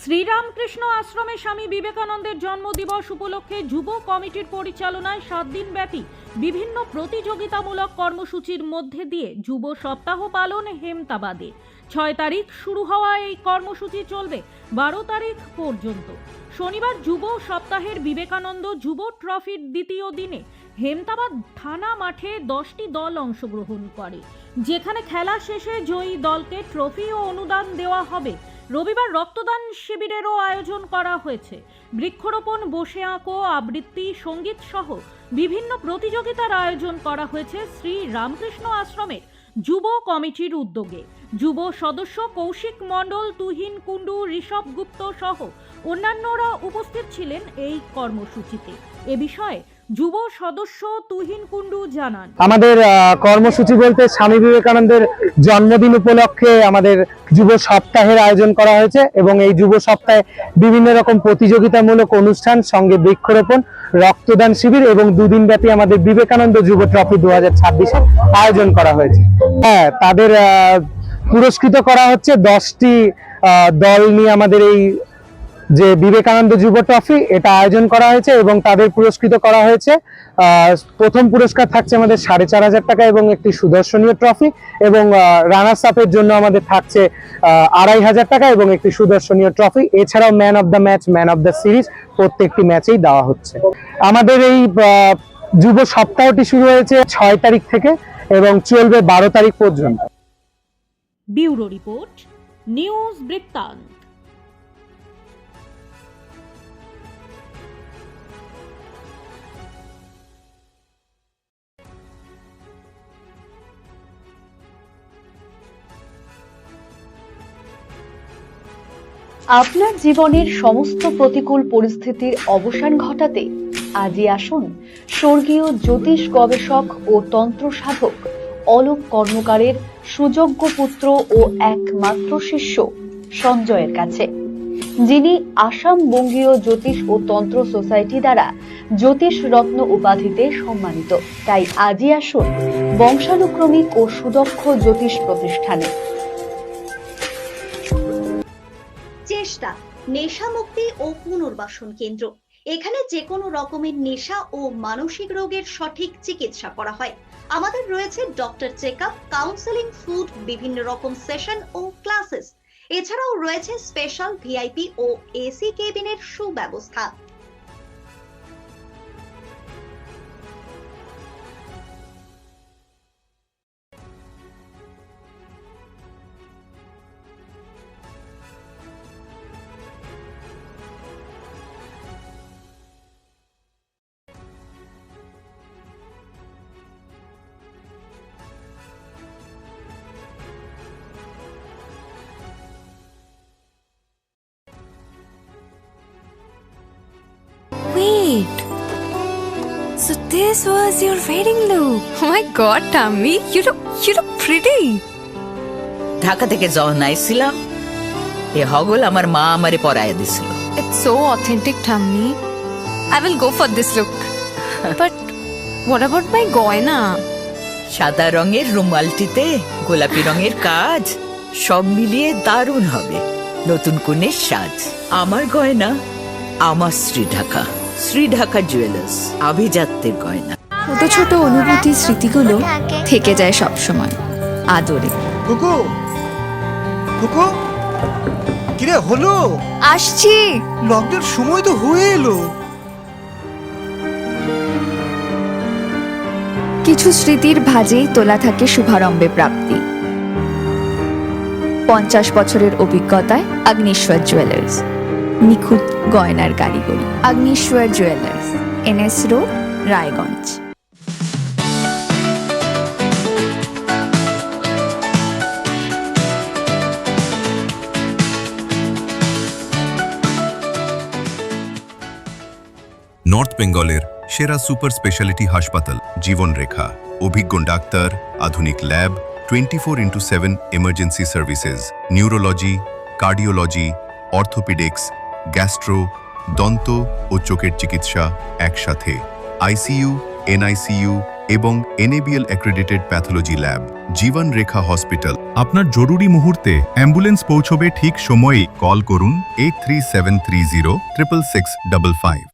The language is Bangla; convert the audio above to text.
শ্রীরামকৃষ্ণ আশ্রমে স্বামী বিবেকানন্দের জন্মদিবস উপলক্ষে যুব কমিটির পরিচালনায় 7 দিন ব্যাপী বিভিন্ন প্রতিযোগিতামূলক কর্মসূচির মধ্যে দিয়ে যুব সপ্তাহ পালন হেমতাবাদে 6 তারিখ শুরু হওয়া এই কর্মসূচি চলবে 12 তারিখ পর্যন্ত। শনিবার যুব সপ্তাহের বিবেকানন্দ যুব ট্রফির দ্বিতীয় দিনে হেমতাবাদ থানা মাঠে 10টি দল অংশগ্রহণ করে, যেখানে খেলা শেষে জয়ী দলকে ট্রফি ও অনুদান দেওয়া হবে। রবিবার রক্তদান শিবিরেরও আয়োজন করা হয়েছে। বৃক্ষরোপণ, বসে আঁকো, আবৃত্তি, সঙ্গীত সহ বিভিন্ন প্রতিযোগিতার আয়োজন করা হয়েছে শ্রী রামকৃষ্ণ আশ্রমের যুব কমিটির উদ্যোগে। যুব সদস্য কৌশিক মণ্ডল, তুহিন কুণ্ডু, ঋষভ গুপ্ত সহ অন্যান্যরা উপস্থিত ছিলেন এই কর্মসূচিতে। এ বিষয়ে যুব সদস্য তুহিন কুণ্ডু জানান, আমাদের কর্মসূচি বলতে স্বামী বিবেকানন্দের জন্মদিন উপলক্ষে আমাদের যুব সপ্তাহের আয়োজন করা হয়েছে এবং এই যুব সপ্তাহে বিভিন্ন রকম প্রতিযোগিতামূলক অনুষ্ঠান, সঙ্গে বৃক্ষরোপণ, রক্তদান শিবির এবং 2 দিন ব্যাপী আমাদের বিবেকানন্দ যুব ট্রফি 2026 আয়োজন করা হয়েছে। হ্যাঁ, তাদের পুরস্কৃত করা হচ্ছে 10টি দল নিয়ে আমাদের এই যে বিবেকানন্দ যুব ট্রফি এটা আয়োজন করা হয়েছে এবং তাদের পুরস্কৃত করা হয়েছে। প্রথম পুরস্কার থাকছে আমাদের 4,500 টাকা এবং একটি সুদর্শনীয় ট্রফি, এবং রানার্স আপের জন্য আমাদের থাকছে 2,500 টাকা এবং একটি সুদর্শনীয় ট্রফি। এছাড়াও man of the match, man of the series প্রত্যেকটি ম্যাচেই দেওয়া হচ্ছে। আমাদের এই যুব সপ্তাহটি শুরু হয়েছে 6 তারিখ থেকে এবং চলবে 12 তারিখ পর্যন্ত। ব্যুরো রিপোর্ট, নিউজ বৃত্তান্ত। আপনার জীবনের সমস্ত প্রতিকূল পরিস্থিতির অবসান ঘটাতে আজই আসুন স্বর্গীয় জ্যোতিষ গবেষক ও তন্ত্র সাধক অলোক কর্মকারের সুযোগ্য পুত্র ও একমাত্র শিষ্য সঞ্জয়ের কাছে, যিনি আসাম বঙ্গীয় জ্যোতিষ ও তন্ত্র সোসাইটি দ্বারা জ্যোতিষ রত্ন উপাধিতে সম্মানিত। তাই আজই আসুন বংশানুক্রমিক ও সুদক্ষ জ্যোতিষ প্রতিষ্ঠানে। চেষ্টা নেশা মুক্তি ও পুনর্বাসন কেন্দ্র। এখানে যে কোনো রকমের নেশা ও মানসিক রোগের সঠিক চিকিৎসা করা হয়। আমাদের রয়েছে ডক্টর চেকআপ, কাউন্সেলিং, ফুড, বিভিন্ন রকম সেশন ও ক্লাসেস। এছাড়াও রয়েছে স্পেশাল ভিআইপি ও এসি কেবিনের সুব্যবস্থা। Wait, so this was your wedding look. Oh my god, Tammy, you look pretty. Dhaka থেকে যখন আইছিলাম এ হগল আমার মা আমারে পরায় দিছিল। It's so authentic, Tammy. I will go for this look. But what about my goina? সাদা রঙের রুমালটিতে গোলাপি রঙের কাজ, সব মিলিয়ে দারুণ হবে নতুন কনের সাজ। আমার গয়না আমার শ্রী ঢাকা জুয়েলার্স, আভিজাত্যের গয়না। ছোট ছোট অনুভূতি, স্মৃতিগুলো থেকে যায় সব সময় আদরে। কুকু কুকু, কিরে হলো? আসছি। লকডাউন সময় তো হয়ে এলো। কিছু স্মৃতির ভাজেই তোলা থাকে শুভারম্ভে প্রাপ্তি। 50 বছরের অভিজ্ঞতায় আগ্নেশ্বর জুয়েলার্স, নিখুঁত গয়নার কারিগরি। Agneshwar jewellers, NS road, Raiganj. North বেঙ্গলের সেরা সুপার স্পেশালিটি হাসপাতাল জীবনরেখা, অভিজ্ঞ ডাক্তার, আধুনিক lab, 24x7 emergency services, neurology, cardiology, orthopaedics, gastro, দন্ত ও চোখের চিকিৎসা একসাথে, ICU, NICU এবং NABL accredited pathology lab, জীবন রেখা হসপিটাল। আপনার জরুরি মুহূর্তে অ্যাম্বুলেন্স পৌঁছবে ঠিক সময়েই। কল করুন 83730 66655।